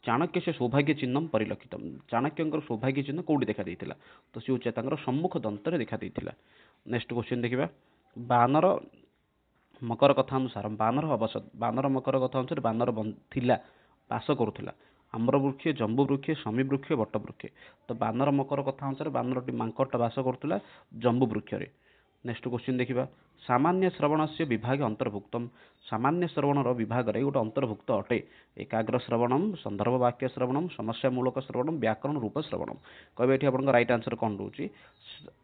चाणक्य से सौभाग्य चिन्ह परिलक्षित चाणक्य सौभाग्य चिन्ह कौटी देखा देता तो सी हूँ सम्मुख दंतर देखा देता नेक्स्ट क्वेश्चन देखा बानर मकर कथा अनुसार बानर अवसद बानर मकर कथा अनुसार बानर थिला बास करुला आम्र वृक्ष जंबू वृक्ष शमी वृक्ष बट वृक्ष तो बानर मकर कथा अनुसार बानरटी मांकड़टा बास करुला जंबू वृक्ष रे नेक्स्ट क्वेश्चन देखा सामान्य श्रवण से विभाग अंतर्भुक्तम सामान्य श्रवणर विभाग रे गोटे अंतर्भुक्त अटे एकाग्र श्रवणम संदर्भ वाक्य श्रवणम समस्यामूलक श्रवणम व्याकरण रूप श्रवणम कहबे एठी आपन राइट आंसर कोन रहउची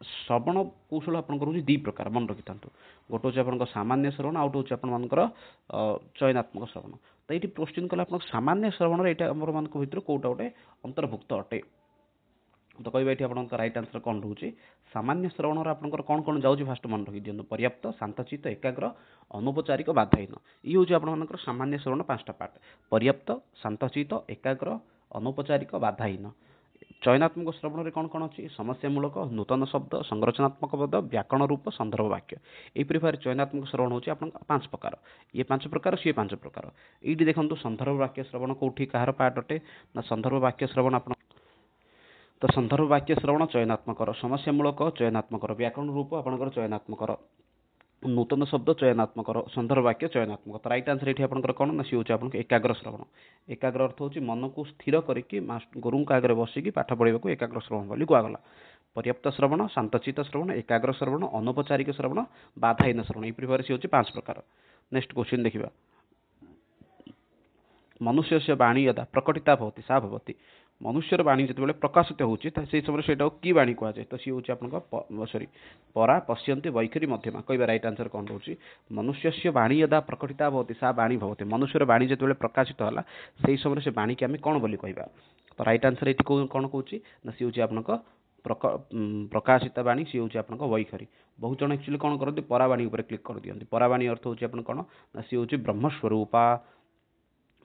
श्रवण कौशल आपन करूची दी प्रकार मन रखि थांतु गोटे होची आपन सामान्य श्रवण आउट होची आपन मानकर चयनात्मक श्रवण तो ये क्वेश्चन कला आपन सामान्य श्रवण एटा हमर मानक भितर कोटा गोटे अंतर्भुक्त अटे तो कहबे एठी आपन राइट आंसर कोन रहउची सामान्य श्रवण आपन कौन कौन जाऊँ फास्ट मन रखी दिखाँ पर्याप्त शांतचित एकाग्र अनौपचारिक बाधाहीन ये हूँ आप सामान्य श्रवण 5टा पार्ट पर्याप्त शांतचित एकाग्र अनौपचारिक बाधाहीन चयनात्मक श्रवण में कौन कौन अच्छी समस्यामूलक नूतन शब्द संरचनात्मक पद व्याकरण रूप संदर्भ वाक्य यहीपरि भाव चयनात्मक श्रवण होची आप 5 प्रकार ये 5 प्रकार सी 5 प्रकार ये देखो संदर्भ वाक्य श्रवण कौटी कहार पार्ट अटे ना संदर्भ वाक्य श्रवण आप तो संदर्भ वाक्य श्रवण चयनात्मक समस्यामूलक चयनात्मक व्याकरण रूप आपंकर चयनात्मक नूतन शब्द चयनात्मक संदर्भ वाक्य चयनात्मक तो राइट आंसर ये आपंकर कौन ना सी हूँ आप एकाग्र श्रवण एकाग्र अर्थ हूँ मन को स्थिर करके गुरु आगे बसिकी पाठ पढ़ा एकाग्र श्रवण बोली कहगला पर्याप्त श्रवण शांतचित श्रवण एकाग्र श्रवण अनौपचारिक श्रवण बाधाहीन श्रवण यही भाव सी हूँ 5 प्रकार नेक्स्ट क्वेश्चन देखा मनुष्य से वाणी यदा प्रकटिता भवति सा भवति मनुष्यर वाणी जिते प्रकाशित होची से समय से कि वाणी कहुए तो सी हूँ आप सॉरी परा पश्यन्ति वैखरी मध्यमा कहबे राइट आंसर कौन रोचे मनुष्य से वाणी यदा प्रकटिता भवति सा वाणी भवति मनुष्यर वाणी जिते प्रकाशित होला से समय से वाणी की आम कौन बोली कहबा तो राइट आंसर ये कौन कहूँ ना सी हूँ आप प्रकाशित वाणी सी हूँ आप वैखरी बहुत जन एक्चुअली कौन करते परावाणी उपर क्लिक कर दियंती परावाणी अर्थ हूँ आप कौन ना सी हूँ ब्रह्मस्वरूपा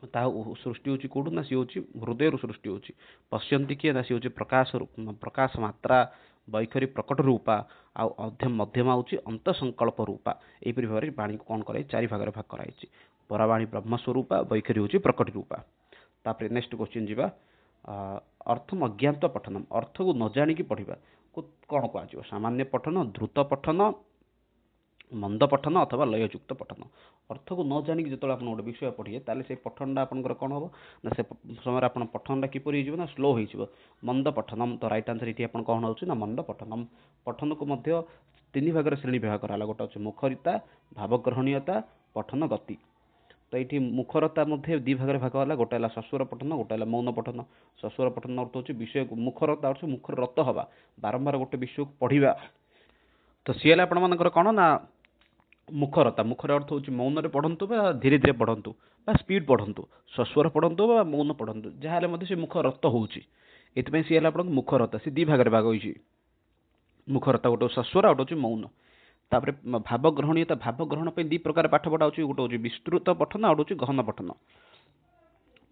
ता सृष्टि होची कोडू ना सी होची हृदय सृष्टि होची पश्यंती किए ना सी होची प्रकाश मात्रा वैखरी प्रकट रूपा मध्यमा होची अंत संकल्प रूपा एपरि भाव में वाणी को कौन कराई 4 भाग भाग कराई परावाणी ब्रह्मस्वरूपा वैखरी होची प्रकट रूपा तापर नेक्स्ट क्वेश्चन जीवा अर्थम अज्ञात पठनम अर्थ को न जानिकी पढ़िबा को कौन कह सामान्य पठन द्रुत पठन मंद पठन अथवा लययुक्त पठन अर्थ को न जानिक जो आप गोटे विषय पढ़िए ताले से पठनटा आपंकर कौन हम ना से समय आप पठनटा किपर हो स्लो हो मंद पठनम तो राइट आंसर ये कौन हो मंद पठनम पठन को मध्य 3 भाग श्रेणी विभाग कराला गोटे अच्छे मुखरिता भावग्रहणीयता पठन गति तो ये मुखरता मध्य 2 भाग भाग है गोटे है सस्वर पठन गोटे है मौन पठन सस्वर पठन अर्थ हो विषय मुखरता अर्थ मुखर रत हवा बारंबार गोटे विषय को पढ़ा तो सी आपर कौन ना मुखरता मुखर अर्थ हूँ मौन पढ़ंतु धीरे धीरे पढ़ंतु स्पीड पढ़ंतु सस्वर पढ़ंतु मौन पढ़ंतु जहाँ से मुखरत होची ये सी आप मुखरता से 2 भाग भाग होती मुखरता गोटे सस्वर आ गोटे मौन तापर भावग्रहणीयता भावग्रहण 2 प्रकार पाठ पढ़ा गोटे हूँ विस्तृत पठन आ गोटे गहन पठन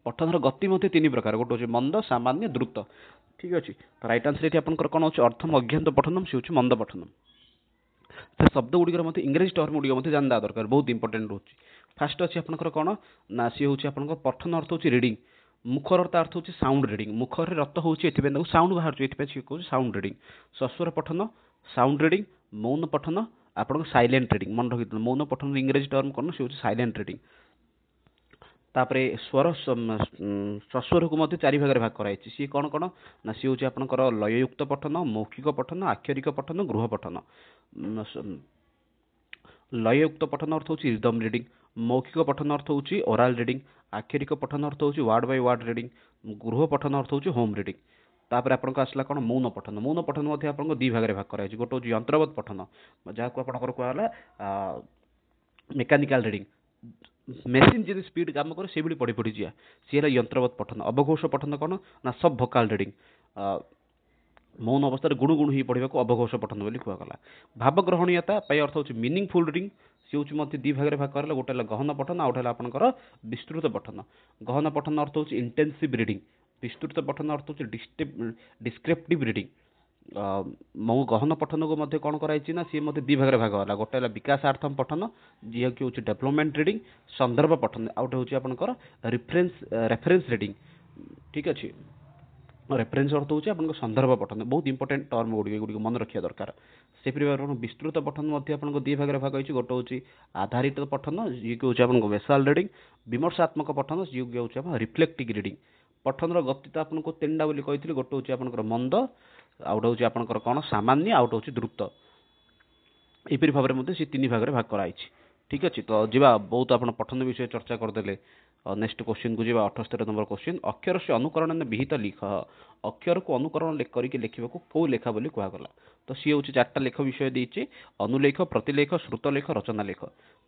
पठनर गति 3 प्रकार गोटे हूँ मंद सामान्य द्रुत ठीक अच्छे तो राइट आंसर ये आपंकर कौन अच्छे अर्थम अज्ञात पठनम से हूँ मंद पठनम से शब्द गुड़िकर मत इंग्रेजी टर्म गुड़िक जाना दरकार बहुत इंपोर्टेंट रोचे फास्ट अच्छे आपंकर कौन ना सी हूँ आप पठन अर्थ हूँ रिडिंग मुखर अर्थ हूँ साउंड रिडिंग मुखर रत हूँ साउंड बाहर कहूँ साउंड रिडिंग सस्वर पठन साउंड रिडिंग मौन पठन आप साइलेंट रिडिंग मन रखी मौन पठन इंग्रेजी टर्म कौन सी हूँ साइलेंट रिडिंग तापरे स्वर सस्वर को 4 भाग भाग कराई सी कौन कौन ना सी हूँ आपंकर लययुक्त पठन मौखिक पठन आक्षरिक पठन गृह पठन लययुक्त पठन अर्थ हूँ रिदम रिडिंग मौखिक पठन अर्थ होची ओराल रीडिंग, आक्षरिक पठन अर्थ होची वर्ड बाय वर्ड रीडिंग, गृह पठन अर्थ होची होम रीडिंग। तापर आपनको आसला कोन मौन पठन। मौन पठन मध्ये आपनको दी भाग रे भाग कराई गोटे होची यंत्रवत पठन जहा को आपनकर कहला मेकानिकल रीडिंग, मेसीन जदि स्पीड काम करे से पढ़ी पढ़ी जिया सी यंत्रवत पठन। अवघोष पठन कौन ना सब भोकाल रीडिंग, मौन अवस्था गुणु गुणु ही पढ़ा को अवघोष पठन बोली कहगला। भावग्रहणीयता अर्थ होची मीनिंगफुल रीडिंग, सी हूँ मध्य दी भाग भाग कर गोटे गहन पठन आउ गोटे आपंकर विस्तृत पठन। गहन पठन अर्थ होची इंटेंसिव रीडिंग, विस्तृत पठन अर्थ होची डिस्क्रिप्टिव रीडिंग। मो गहन पठन को मध्य कौन कराई ना सी मध्य दी भाग भाग गला, गोटे विकासार्थम पठन जी कि हूँ डेवलपमेंट रीडिंग, संदर्भ पठन आउ गोटे हूँ आपंकर रेफरेन्स रीडिंग। ठीक अच्छे, रेफरेन्स अर्थ होची आपन संदर्भ पठन, बहुत इंपोर्टेंट टर्म गुड़ी मन रखिया दरकार। से प्रकार विस्तृत पठन मध्य आपन दी भाग भाग होची, गोटे होची आधारित पठन जी कि होची आपन वेसाल रीडिंग, विमर्शात्मक पठन जी कि होची आपन रिफ्लेक्टिव रीडिंग। पठन रो गति तो आपन को तीनटा बोली कहितली, गोटे होची आपन मंद, आउट होची आपन कोन सामान्य, आउट होची द्रुत। एपरि भाव में से तीन भाग में भाग कराई। ठीक अच्छे, तो जीवा बहुत आप पठन विषय चर्चा करदे। नेक्स्ट क्वेश्चन को जीवा 78 नंबर क्वेश्चन। अक्षर से अनुकरण विहित लिख, अक्षर को अनुकरण करके लिखा कौ लेखा बोली कहगला। तो सी हूँ 4टा लेख विषय देती, अनुलेख, प्रतिलेख, श्रुतलेख, रचनालेख।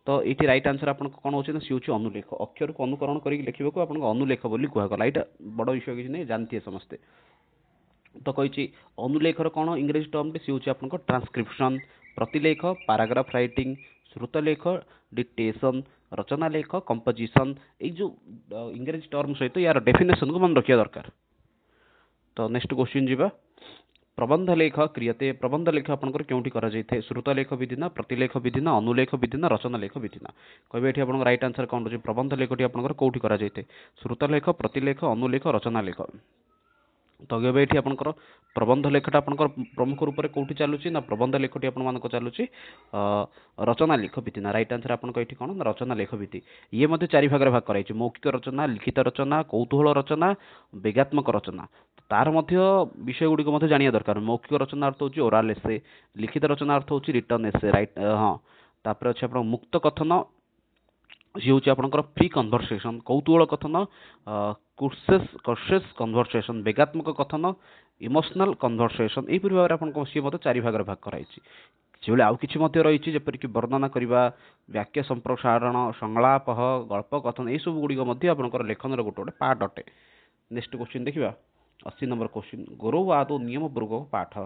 तो ये राइट आंसर आप कौन हो सी हूँ अनुलेख, अक्षर को अनुकरण करके लिखा को अनुलेख बोली कहगला। यहाँ बड़ विषय किसी नहीं, जानते समस्ते। तो कही अनुलेखर कौन इंग्रेजी टर्म सी हूँ आप ट्रांसक्रिप्शन, प्रतिलेख पैराग्राफ राइटिंग, श्रुतलेख डिक्टेशन, रचनालेख कंपोजिशन। जो इंग्रेजी टर्म सहित यार डेफिनेशन को मन रखिया दरकार। तो नेक्स्ट क्वेश्चन जीवा, प्रबंध लेख क्रियते, प्रबंध लेख आपंकर क्योंटी करा जाइए, श्रुतलेख विधिना, प्रतिलेख विधिना, अनुलेख विधिना, रचनालेख विधिना। कहबे एठी आपन राइट आंसर कौन रही, प्रबंध लेखटी आपंकर कौटी करा जाइए, श्रुतलेख, प्रतिलेख, अनुलेख, रचनालेख। तो ये ये आपंकर प्रबंध लेखटा आपंकर प्रमुख रूप से कौटी चलुची ना, प्रबंध लेखटी आप चलुची रचना लेख विधि ना। राइट आंसर आपन कहीं कौन रचना लेख विधि। ये मध्य 4 भाग में भाग कराई, मौखिक रचना, लिखित रचना, कौतूहल रचना, वेगात्मक रचना। तार मध्य विषय गुड़िक मध्य जानिया दरकार। मौखिक रचना अर्थ होची ओराल एसे, लिखित रचना अर्थ होची रिटर्न एसे। राइट हाँ, तापर अच्छे आप मुक्त कथन सी हूँ आपंकर फ्री कन्भरसेसन, कौतूहल कथन कर्सेस कन्भरसेसन, वेगात्मक कथन इमोशनल कन्भरसेसन। यहीपरि भाव में सी मत 4 भाग में भाग कराई। से आउ कि रही जपरिक वर्णना करने, वाक्य संप्रसारण, संलाप, गल्प कथन, यह सब गुड़िक आपंकर लेखन गोटे गोटे पार्ट अटे। नेक्स्ट क्वेश्चन देखा 80 नंबर क्वेश्चन, गौरव आदौ नियम पूर्वक पाठ,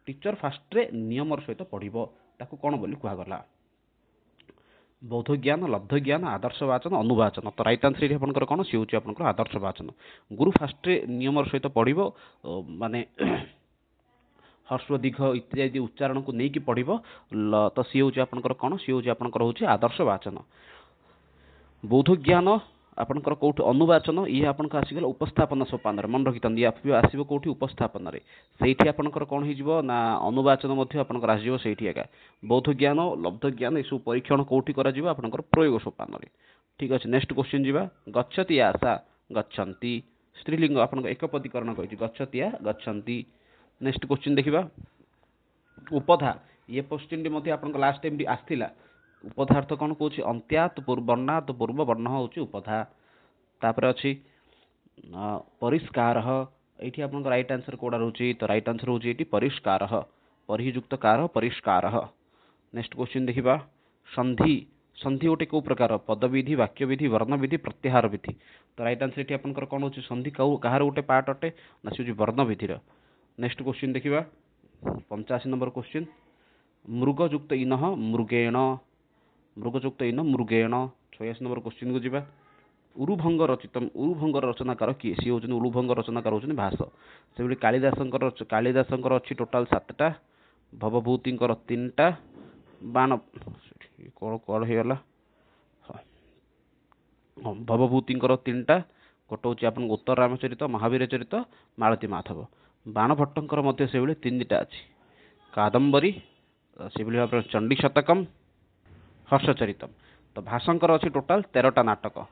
टीचर फास्ट्रे नियम सहित पढ़ो ताकू कौन बोली कहगला। बौद्ध ज्ञान, लब्ध ज्ञान, आदर्श वाचन, अनुवाचन। तो राइट आंसर ये आपंकर कौन सी हूँ आपंकर आदर्श वाचन। गुरु फास्ट्रे नियम सहित पढ़ो माने ह्रस्व दीर्घ इत्यादि उच्चारण को लेकिन पढ़ो। तो सी हूँ आपंकर कौन सी हूँ आपंकर हूँ आदर्श वाचन। बौद्ध ज्ञान आपंकर कौट अनुवाचन, ये आपको आसीगला उपस्थापन सोपान मन रखी था आसो कौटी उपस्थापन से आपंकर कौन हो ना अनुवाचन आपंकर आसो से एका। बौद्ध ज्ञान, लब्ध ज्ञान ये सब परीक्षण कौटी आपंकर प्रयोग सोपान। ठीक अच्छे, नेक्स्ट क्वेश्चन जीवा, गच्छति आशा गच्छन्ति, स्त्रीलिंग आपन एकपदीकरण कही गच्छतिया गच्छन्ति। नेक्स्ट क्वेश्चन देखा, उपधा, ये क्वेश्चन आपन लास्ट टाइम आसला। उपधा अर्थ कौन कौन अंत्यात वर्णात पूर्व वर्ण हूँ उपधा। तापर अच्छी परिष्कार, ये आप राइट आंसर कौड़ा रोचे, तो राइट आंसर हूँ ये परिष्कार, परियुक्त कार परिष्कार। नेक्स्ट क्वेश्चन देखा, संधि, संधि गोटे कौ प्रकार, पदविधि, वाक्यविधि, वर्णविधि, प्रत्याहार विधि। तो राइट आंसर ये आपंकर कौन हो संधि कहार गोटे पार्ट अटे ना सी वर्णविधिर। नेक्स्ट क्वेश्चन देखा 85 नंबर क्वेश्चन, मृगयुक्त इन मृगेण, मृगयुक्त इन मृगेण। 86 नंबर क्वेश्चन को जीवा, उरुभंग रचित, उरुभंग रचनाकार किए, सी हूँ उरुभंग रचनाकार हूँ भाष। से कालिदासंकर अच्छी टोटाल 7टा, भवभूतिंकर 3टा, बाण कौन कौन होगा भवभूतिंकर 3टा, गोटे हूँ आप उत्तर रामचरित, महावीर चरित, मालती माधव। बाण भट्टंकर मध्य से 3टा अच्छी, कादम्बरी से भाव चंडी शतकम, हर्षचरितम। तो भाषंकर अच्छी टोटाल 13टा नाटक,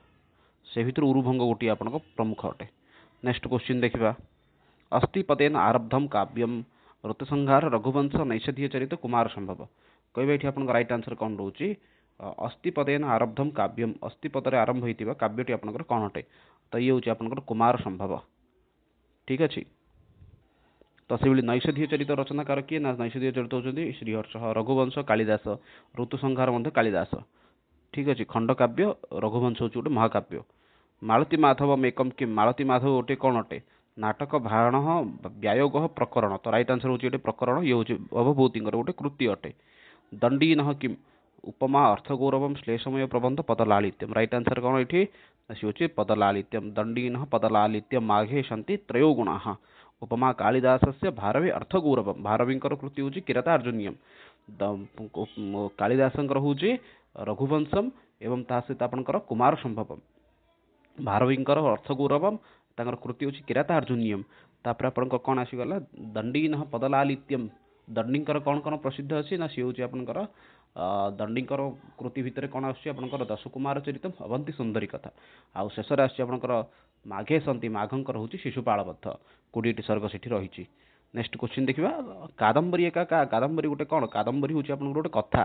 से भितर उरुभंग गोटी आप प्रमुख अटे। नेक्स्ट क्वेश्चन देखा, अस्थिपदेन आरब्धम काव्यम, ऋतुसंहार, रघुवंश, नैषधीय चरित, कुमार संभव। कहे ये आप राइट आंसर कौन रोचे, अस्थिपदेन आरब्धम काव्यम अस्थिपदरे आरंभ होइतिबा काव्यटी आपनकर कोन अटे तो ये होची आपनकर कुमार संभव ठीक अछि तो सेभଳି नैषधीय चरित रचनाकार किए ना नैषधीय चरित होचंदी श्रीहर्ष रघुवंश कालिदास ऋतुसंहार मध्य कालिदास ठीक अछि खंडकाव्य रघुवंश होची गोटे महाकाव्य मालती माधव एकम कि मालती माधव गोटे कोन अटे नाटक भारण व्यायोग प्रकरण तो राइट आंसर होची गोटे प्रकरण ये होची अवभूतिंकर गोटे कृति अटे दंडीन किम उपमा अर्थगौरवम श्लेषमय प्रबंध पदलालित्यम राइट आंसर कौन ये होची पदलालित्यम दंडीन पदलालित्यम माघे सन्ति त्रयो गुणाः उपमा कालिदासस्य भारवे अर्थगौरवम भारवींकर कृति होची किरातार्जुनीयम कालिदासंकर होची रघुवंशम एवं ता सहित आपनकर कुमार संभवम भारवींकर अर्थगौरवम तांकर कृति होची किरातार्जुनीयम तापर आपनकर कोन आसीगला दंडीन पदलालित्यम दंडींकर कौन कौन प्रसिद्ध अच्छी ना सी हूँ आपंकर दंडींकर कृति भितर कौन आसकर दशकुमार चरितम अवंती सुंदरी कथा आउ शेष आसकर माघे सन्ति माघंकर हूँ शिशुपाल बद्ध 20टी सर्ग से रही नेक्स्ट क्वेश्चन देखा कादम्बरी एका कादम्बरी गोटे कौन कादम्बरी हूँ आप गोटे कथा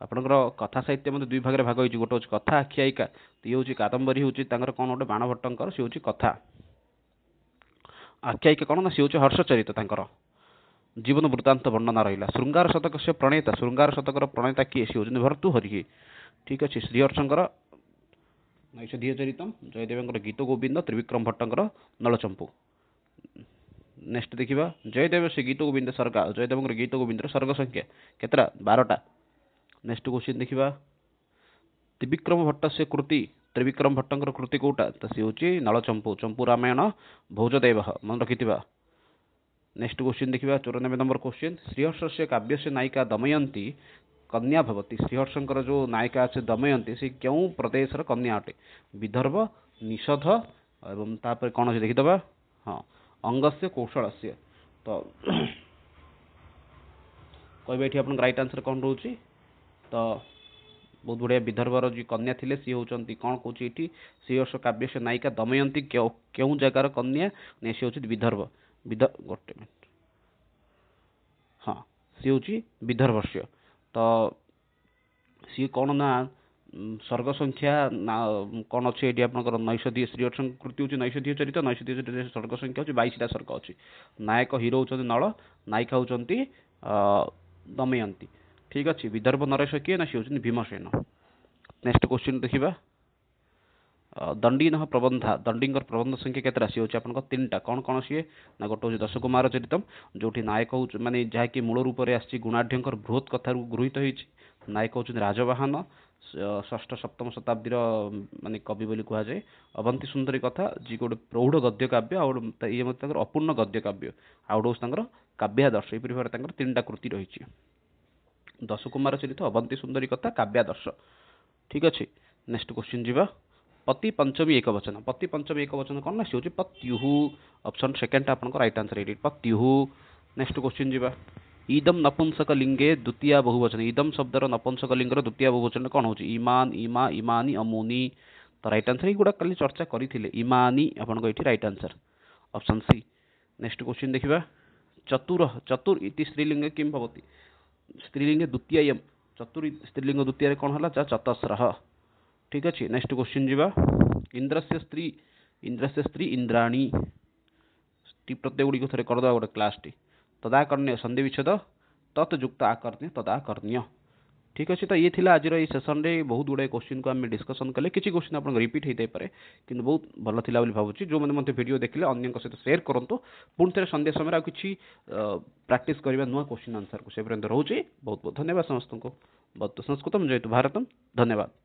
आपंकर कथा साहित्य मध्य दुई भाग में भाग होती गोटे हूँ कथा आख्यायिका तो ये हूँ कादम्बरी हूँ कौन गोटे बाणभट्टंकर सी हूँ कथा आख्यायिका कौन ना सी हूँ हर्षचरित जीवन वृत्तांत वर्णना रहा श्रृंगार शतक से प्रणेता श्रृंगार शतकर प्रणेता किए सी होती भर्तृहरि ठीक अच्छे श्रीहर्षंकर नैषधीय चरितम जयदेव गीत गोविंद त्रिविक्रम भट्टंकर नलचंपू नेक्स्ट देखा जयदेव से गीत गोविंद सर्गा जयदेव गीत गोविंद सर्ग संख्या केतरा 12टा नेक्स्ट क्वेश्चन देखा त्रिविक्रम भट्ट से कृति त्रिविक्रम भट्टंकर कृति कौटा तो सी हूँ नलचंपू चंपू रामायण भोजदेव मन रखि नेक्स्ट क्वेश्चन देखा 94 नंबर क्वेश्चन श्रीहर्ष से काव्य से नायिका दमयंती कन्या भवती श्रीहर्षंकर जो नायिका अच्छे दमयंती से क्यों प्रदेश कन्या अटे विदर्भ निषध एवं तापर कौन अच्छे देखीदबा हाँ अंगस्य कौशल तो कहबे ये आप राइट आंसर कौन रोचे तो बहुत बढ़िया विदर्भर जी कन्या थिले सी होचंती कौन कौच ये श्रीहर्ष काव्य से नायिका दमयंती क्यों जगार कन्या ने सी हूँ विदर्भ गोटे मिनट हाँ सी हूँ विदर्भस्य तो सी कौन ना सर्ग संख्या ना कौन अच्छे ये आप नैषधीय श्रीहर्ष कृति हूँ नैषधीय चरित नैषधीय चरित सर्ग संख्या हूँ 22टा सर्ग अच्छी नायक हिरो होती नल नायिका होती दमयंती ठीक अच्छे विदर्भ नरेश किए ना सी हूँ भीमसेन नेक्स्ट क्वेश्चन देखा दंडीन प्रबंधा दंडींकर प्रबंध संख्या केतरा सी हूँ आप 3टा कौन कौन सी ना गोटे हूँ दशकुमार चरितम जो नायक हूँ माने जहाँकि मूल रूप से आसी गुणाढ़ बृहत कथा गृहीत होती नायक हूँ राजवाहन षष्ठ सप्तम शताब्दी माने कवि बोली कहुए अवंती सुंदरी कथा जी गोटे प्रौढ़ गद्य काव्य ये अपूर्ण गद्य काव्य आउ गोटे हूँ काव्यादर्श यहपरी भाव 3टा कृति रही दशकुमार चरित अवंती सुंदरी कथा काव्यादर्श ठीक अच्छे नेक्स्ट क्वेश्चन जी पति पंचमी एक वचन पति पंचमी एक वचन कौन ना सी हूँ पत्युः ऑप्शन सेकंड आपन राइट आंसर ये पत्युः नेक्स्ट क्वेश्चन जी इदम नपुंसक लिंगे द्वितीय बहुवचन इदम शब्दर नपुंसक लिंगर द्वितीय बहुवचन कौन हो इमान इमा इमानी अमुनी तो राइट आंसर युवा कल चर्चा करते इमानी आपन ये right answer option C next question देखा चतुर चतुर इति स्त्रीलिंग किम भवति स्त्रीलिंगे द्वितीय चतुर स्त्रीलिंग द्वितीय कौन है चतस्र ठीक अच्छे नेक्स्ट क्वेश्चन जी इंद्रस्य स्त्री इंद्राणी टी प्रत्यय गुड़ी थे करदे गोटे क्लास टी तदाकर्ण्य संधि विच्छेद तत्युक्त आकर्ण्य तदाकर्ण्य ठीक अच्छे तो ये थिला आज ये सेसन रे बहुत गुड़ाए क्वेश्चन को आम डिस्कसन कले किसी क्वेश्चन आप रिपीट होता है कि बहुत भल थिला भावुँ जो मैंने वीडियो देखिले अन्य सहित शेयर करूँ पुणी थे संध्या समय कि प्राक्ट करवा नुआ क्वेश्चन आंसर को से रोचे बहुत बहुत धन्यवाद समस्त को बहुत संस्कृतम जयतु भारतम धन्यवाद।